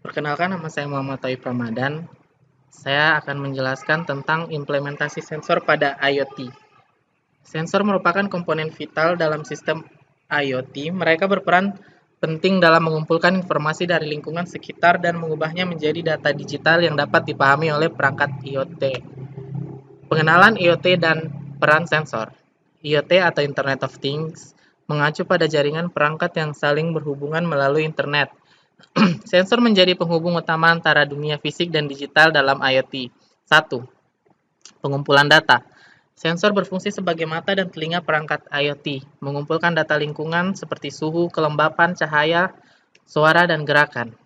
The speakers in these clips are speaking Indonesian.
Perkenalkan, nama saya Muhammad Taufik Ramadan. Saya akan menjelaskan tentang implementasi sensor pada IoT. Sensor merupakan komponen vital dalam sistem IoT. Mereka berperan penting dalam mengumpulkan informasi dari lingkungan sekitar dan mengubahnya menjadi data digital yang dapat dipahami oleh perangkat IoT. Pengenalan IoT dan peran sensor. IoT atau Internet of Things mengacu pada jaringan perangkat yang saling berhubungan melalui internet. Sensor menjadi penghubung utama antara dunia fisik dan digital dalam IoT. 1. Pengumpulan data. Sensor berfungsi sebagai mata dan telinga perangkat IoT, mengumpulkan data lingkungan seperti suhu, kelembapan, cahaya, suara, dan gerakan.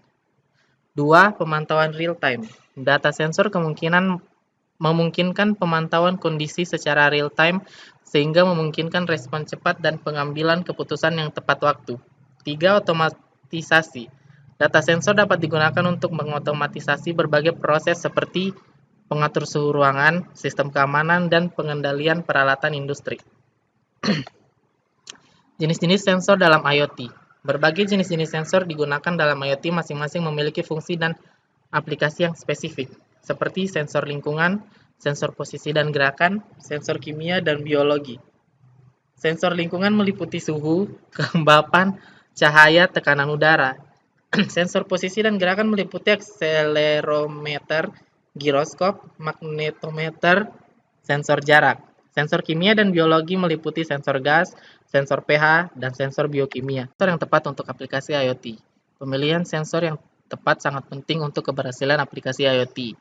2. Pemantauan real time. Data sensor memungkinkan pemantauan kondisi secara real time sehingga memungkinkan respon cepat dan pengambilan keputusan yang tepat waktu. 3. Otomatisasi. Data sensor dapat digunakan untuk mengotomatisasi berbagai proses seperti pengatur suhu ruangan, sistem keamanan, dan pengendalian peralatan industri. Jenis-jenis sensor dalam IoT. Berbagai jenis-jenis sensor digunakan dalam IoT masing-masing memiliki fungsi dan aplikasi yang spesifik, seperti sensor lingkungan, sensor posisi dan gerakan, sensor kimia, dan biologi. Sensor lingkungan meliputi suhu, kelembapan, cahaya, tekanan udara. Sensor posisi dan gerakan meliputi akselerometer, giroskop, magnetometer, sensor jarak. Sensor kimia dan biologi meliputi sensor gas, sensor pH, dan sensor biokimia. Sensor yang tepat untuk aplikasi IoT. Pemilihan sensor yang tepat sangat penting untuk keberhasilan aplikasi IoT.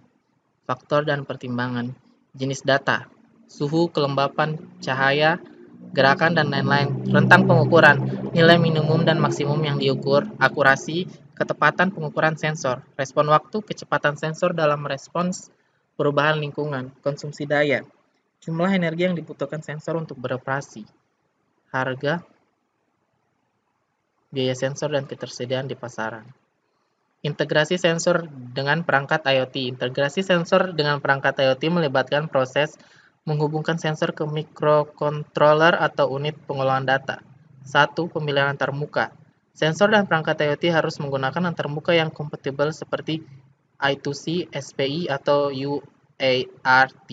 Faktor dan pertimbangan. Jenis data, suhu, kelembapan, cahaya, gerakan, dan lain-lain. Rentang pengukuran, nilai minimum dan maksimum yang diukur, akurasi, ketepatan pengukuran sensor, respon waktu, kecepatan sensor dalam respons perubahan lingkungan, konsumsi daya, jumlah energi yang dibutuhkan sensor untuk beroperasi, harga, biaya sensor, dan ketersediaan di pasaran. Integrasi sensor dengan perangkat IoT. Integrasi sensor dengan perangkat IoT melibatkan proses menghubungkan sensor ke microcontroller atau unit pengolahan data. 1. Pemilihan antarmuka. Sensor dan perangkat IoT harus menggunakan antarmuka yang kompatibel seperti I2C, SPI, atau UART.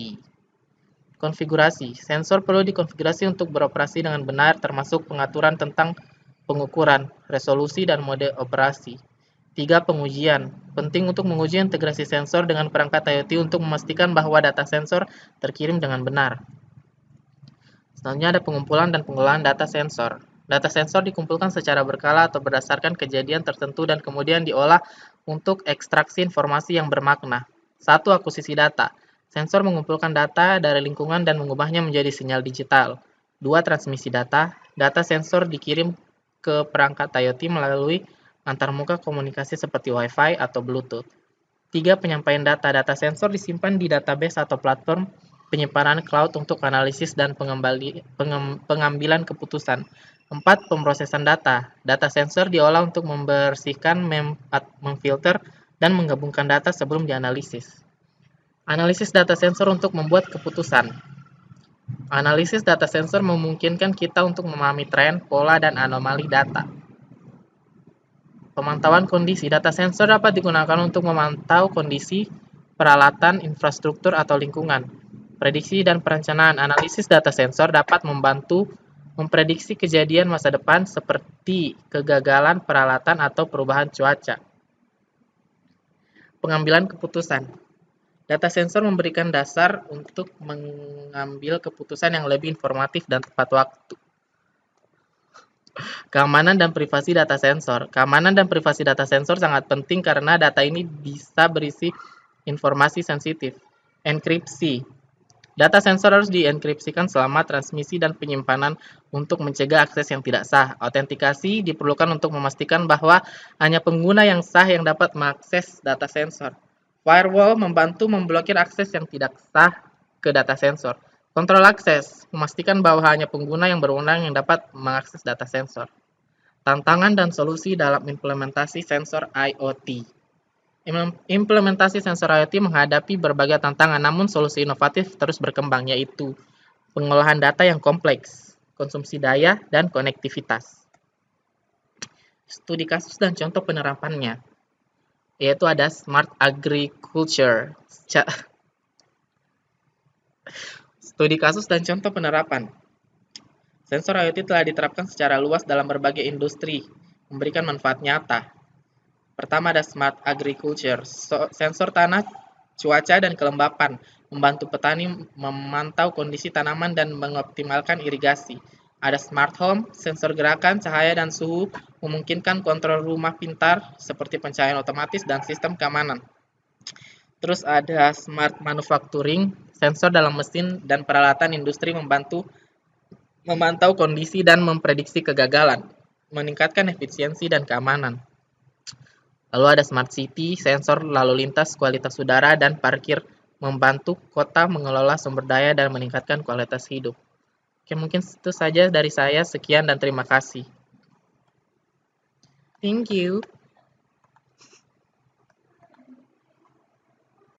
Konfigurasi. Sensor perlu dikonfigurasi untuk beroperasi dengan benar, termasuk pengaturan tentang pengukuran, resolusi, dan mode operasi. 3. Pengujian. Penting untuk menguji integrasi sensor dengan perangkat IoT untuk memastikan bahwa data sensor terkirim dengan benar. Selanjutnya ada pengumpulan dan pengolahan data sensor. Data sensor dikumpulkan secara berkala atau berdasarkan kejadian tertentu dan kemudian diolah untuk ekstraksi informasi yang bermakna. 1. Akuisisi data. Sensor mengumpulkan data dari lingkungan dan mengubahnya menjadi sinyal digital. 2. Transmisi data. Data sensor dikirim ke perangkat IoT melalui antarmuka komunikasi seperti Wi-Fi atau Bluetooth. 3. Penyampaian data. Data sensor disimpan di database atau platform penyimpanan cloud untuk analisis dan pengambilan keputusan. 4. Pemrosesan data. Data sensor diolah untuk membersihkan, memfilter, dan menggabungkan data sebelum dianalisis. Analisis data sensor untuk membuat keputusan. Analisis data sensor memungkinkan kita untuk memahami tren, pola, dan anomali data. Pemantauan kondisi. Data sensor dapat digunakan untuk memantau kondisi peralatan, infrastruktur, atau lingkungan. Prediksi dan perencanaan. Analisis data sensor dapat membantu memprediksi kejadian masa depan seperti kegagalan peralatan atau perubahan cuaca. Pengambilan keputusan. Data sensor memberikan dasar untuk mengambil keputusan yang lebih informatif dan tepat waktu. Keamanan dan privasi data sensor. Keamanan dan privasi data sensor sangat penting karena data ini bisa berisi informasi sensitif. Enkripsi. Data sensor harus dienkripsikan selama transmisi dan penyimpanan untuk mencegah akses yang tidak sah. Autentikasi diperlukan untuk memastikan bahwa hanya pengguna yang sah yang dapat mengakses data sensor. Firewall membantu memblokir akses yang tidak sah ke data sensor. Kontrol akses, memastikan bahwa hanya pengguna yang berwenang yang dapat mengakses data sensor. Tantangan dan solusi dalam implementasi sensor IoT. Implementasi sensor IoT menghadapi berbagai tantangan, namun solusi inovatif terus berkembang, yaitu pengolahan data yang kompleks, konsumsi daya, dan konektivitas. Studi kasus dan contoh penerapannya. yaitu ada smart agriculture. Studi kasus dan contoh penerapan. Sensor IoT telah diterapkan secara luas dalam berbagai industri, memberikan manfaat nyata. Pertama ada smart agriculture, sensor tanah, cuaca, dan kelembapan, membantu petani memantau kondisi tanaman dan mengoptimalkan irigasi. Ada smart home, sensor gerakan, cahaya, dan suhu, memungkinkan kontrol rumah pintar seperti pencahayaan otomatis dan sistem keamanan. Terus ada smart manufacturing, sensor dalam mesin dan peralatan industri membantu memantau kondisi dan memprediksi kegagalan, meningkatkan efisiensi dan keamanan. Lalu ada smart city, sensor lalu lintas, kualitas udara, dan parkir membantu kota mengelola sumber daya dan meningkatkan kualitas hidup. Oke, mungkin itu saja dari saya. Sekian dan terima kasih. Thank you.